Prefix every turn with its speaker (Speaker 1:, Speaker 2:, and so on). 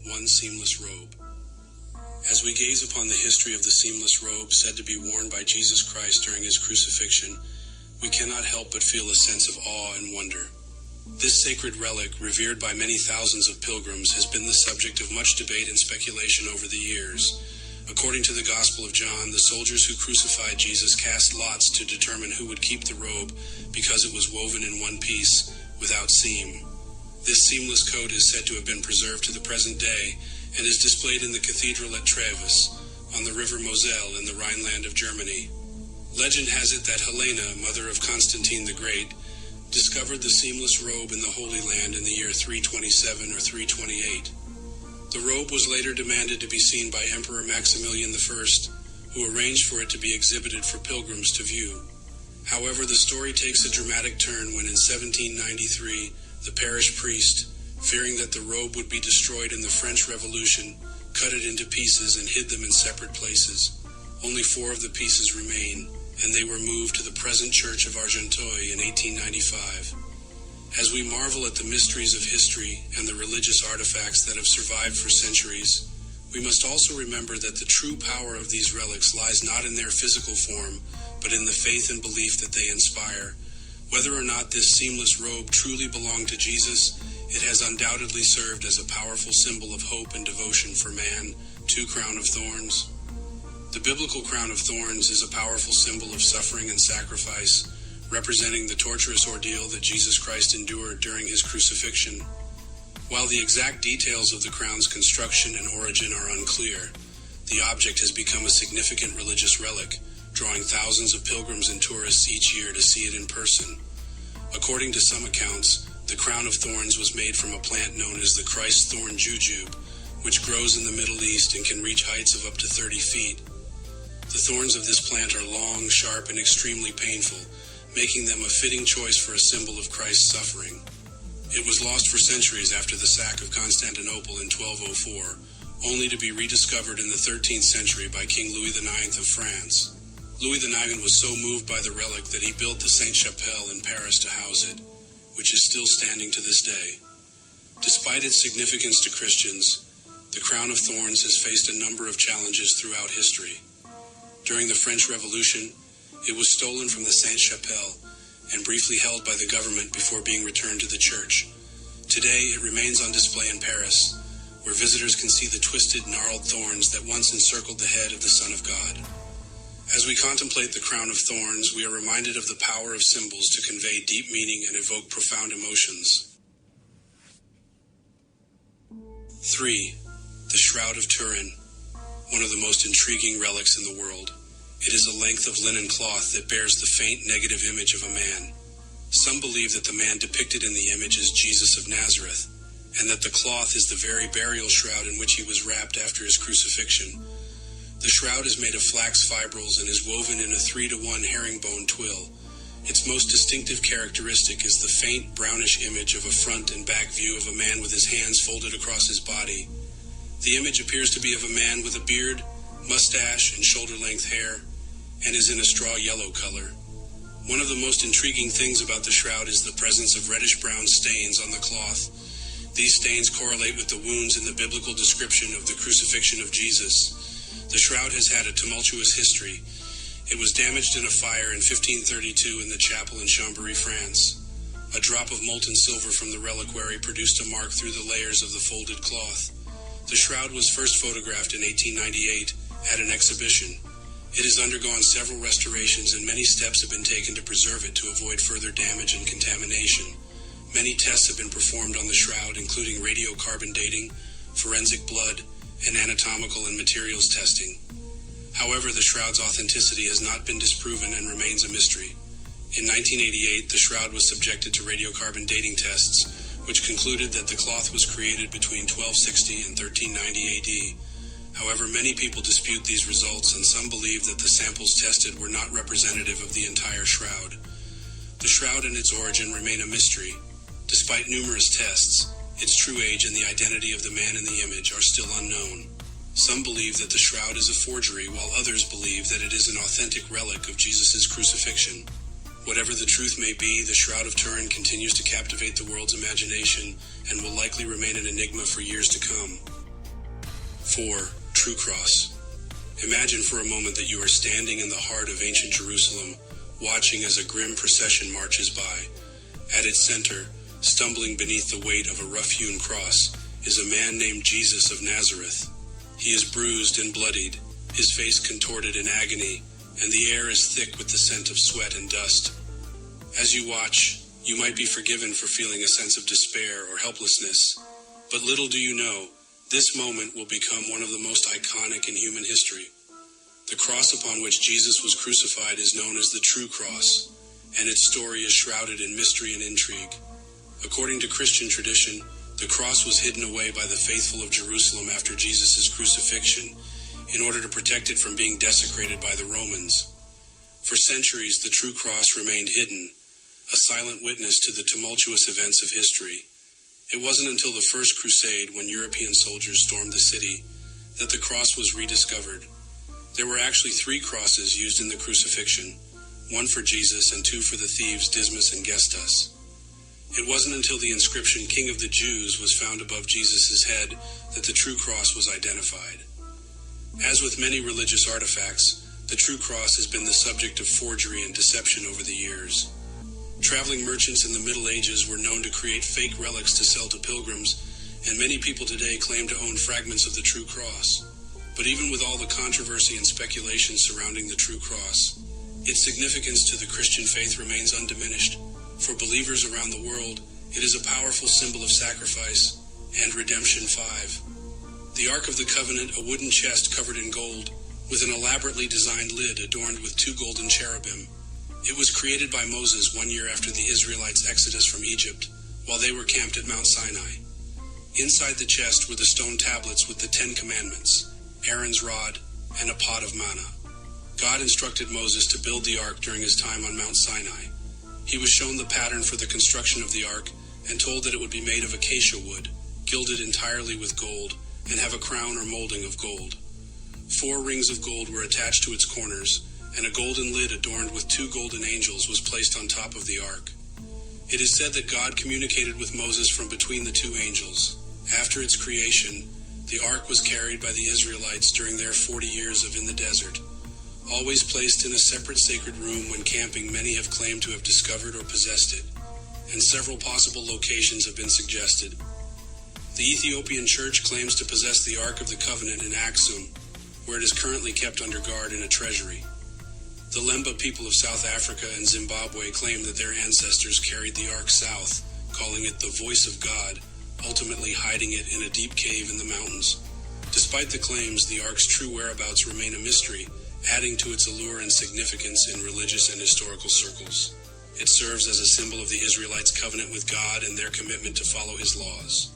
Speaker 1: one seamless robe. As we gaze upon the history of the seamless robe said to be worn by Jesus Christ during his crucifixion, we cannot help but feel a sense of awe and wonder. This sacred relic, revered by many thousands of pilgrims, has been the subject of much debate and speculation over the years. According to the Gospel of John, the soldiers who crucified Jesus cast lots to determine who would keep the robe because it was woven in one piece, without seam. This seamless coat is said to have been preserved to the present day and is displayed in the cathedral at Treves, on the river Moselle in the Rhineland of Germany. Legend has it that Helena, mother of Constantine the Great, discovered the seamless robe in the Holy Land in the year 327 or 328. The robe was later demanded to be seen by Emperor Maximilian I, who arranged for it to be exhibited for pilgrims to view. However, the story takes a dramatic turn when in 1793, the parish priest, fearing that the robe would be destroyed in the French Revolution, cut it into pieces and hid them in separate places. Only 4 of the pieces remain, and they were moved to the present church of Argenteuil in 1895. As we marvel at the mysteries of history and the religious artifacts that have survived for centuries, we must also remember that the true power of these relics lies not in their physical form, but in the faith and belief that they inspire. Whether or not this seamless robe truly belonged to Jesus, it has undoubtedly served as a powerful symbol of hope and devotion for man. 2 Crown of Thorns. The biblical crown of thorns is a powerful symbol of suffering and sacrifice, representing the torturous ordeal that Jesus Christ endured during his crucifixion. While the exact details of the crown's construction and origin are unclear, the object has become a significant religious relic, drawing thousands of pilgrims and tourists each year to see it in person. According to some accounts, the crown of thorns was made from a plant known as the Christ thorn jujube, which grows in the Middle East and can reach heights of up to 30 feet. The thorns of this plant are long, sharp, and extremely painful, making them a fitting choice for a symbol of Christ's suffering. It was lost for centuries after the sack of Constantinople in 1204, only to be rediscovered in the 13th century by King Louis IX of France. Louis IX was so moved by the relic that he built the Sainte-Chapelle in Paris to house it, which is still standing to this day. Despite its significance to Christians, the crown of thorns has faced a number of challenges throughout history. During the French Revolution, it was stolen from the Sainte-Chapelle and briefly held by the government before being returned to the church. Today, it remains on display in Paris, where visitors can see the twisted, gnarled thorns that once encircled the head of the Son of God. As we contemplate the crown of thorns, we are reminded of the power of symbols to convey deep meaning and evoke profound emotions. 3. The Shroud of Turin, one of the most intriguing relics in the world. It is a length of linen cloth that bears the faint negative image of a man. Some believe that the man depicted in the image is Jesus of Nazareth, and that the cloth is the very burial shroud in which he was wrapped after his crucifixion. The shroud is made of flax fibrils and is woven in a 3-to-1 herringbone twill. Its most distinctive characteristic is the faint brownish image of a front and back view of a man with his hands folded across his body. The image appears to be of a man with a beard, mustache, and shoulder-length hair, and is in a straw yellow color. One of the most intriguing things about the shroud is the presence of reddish-brown stains on the cloth. These stains correlate with the wounds in the biblical description of the crucifixion of Jesus. The shroud has had a tumultuous history. It was damaged in a fire in 1532 in the chapel in Chambéry, France. A drop of molten silver from the reliquary produced a mark through the layers of the folded cloth. The shroud was first photographed in 1898 at an exhibition. It has undergone several restorations and many steps have been taken to preserve it to avoid further damage and contamination. Many tests have been performed on the shroud, including radiocarbon dating, forensic blood, and anatomical and materials testing. However, the shroud's authenticity has not been disproven and remains a mystery. In 1988, the shroud was subjected to radiocarbon dating tests, which concluded that the cloth was created between 1260 and 1390 AD. However, many people dispute these results, and some believe that the samples tested were not representative of the entire shroud. The shroud and its origin remain a mystery. Despite numerous tests, its true age and the identity of the man in the image are still unknown. Some believe that the shroud is a forgery, while others believe that it is an authentic relic of Jesus' crucifixion. Whatever the truth may be, the Shroud of Turin continues to captivate the world's imagination and will likely remain an enigma for years to come. 4. True Cross. Imagine for a moment that you are standing in the heart of ancient Jerusalem, watching as a grim procession marches by. At its center, stumbling beneath the weight of a rough-hewn cross, is a man named Jesus of Nazareth. He is bruised and bloodied, his face contorted in agony, and the air is thick with the scent of sweat and dust. As you watch, you might be forgiven for feeling a sense of despair or helplessness, but little do you know, this moment will become one of the most iconic in human history. The cross upon which Jesus was crucified is known as the True Cross, and its story is shrouded in mystery and intrigue. According to Christian tradition, the cross was hidden away by the faithful of Jerusalem after Jesus' crucifixion, in order to protect it from being desecrated by the Romans. For centuries, the True Cross remained hidden, a silent witness to the tumultuous events of history. It wasn't until the First Crusade, when European soldiers stormed the city, that the cross was rediscovered. There were actually 3 crosses used in the crucifixion, one for Jesus and 2 for the thieves Dismas and Gestas. It wasn't until the inscription "King of the Jews" was found above Jesus' head that the true cross was identified. As with many religious artifacts, the true cross has been the subject of forgery and deception over the years. Traveling merchants in the Middle Ages were known to create fake relics to sell to pilgrims, and many people today claim to own fragments of the true cross. But even with all the controversy and speculation surrounding the true cross, its significance to the Christian faith remains undiminished. For believers around the world, it is a powerful symbol of sacrifice and redemption. 5. The Ark of the Covenant, a wooden chest covered in gold, with an elaborately designed lid adorned with 2 golden cherubim. It was created by Moses 1 year after the Israelites' exodus from Egypt, while they were camped at Mount Sinai. Inside the chest were the stone tablets with the 10 Commandments, Aaron's rod, and a pot of manna. God instructed Moses to build the ark during his time on Mount Sinai. He was shown the pattern for the construction of the ark and told that it would be made of acacia wood, gilded entirely with gold, and have a crown or molding of gold. 4 rings of gold were attached to its corners, and a golden lid adorned with 2 golden angels was placed on top of the ark. It is said that God communicated with Moses from between the 2 angels. After its creation, the ark was carried by the Israelites during their 40 years of in the desert. Always placed in a separate sacred room when camping, many have claimed to have discovered or possessed it, and several possible locations have been suggested. The Ethiopian Church claims to possess the Ark of the Covenant in Aksum, where it is currently kept under guard in a treasury. The Lemba people of South Africa and Zimbabwe claim that their ancestors carried the Ark south, calling it the Voice of God, ultimately hiding it in a deep cave in the mountains. Despite the claims, the Ark's true whereabouts remain a mystery, adding to its allure and significance in religious and historical circles. It serves as a symbol of the Israelites' covenant with God and their commitment to follow his laws.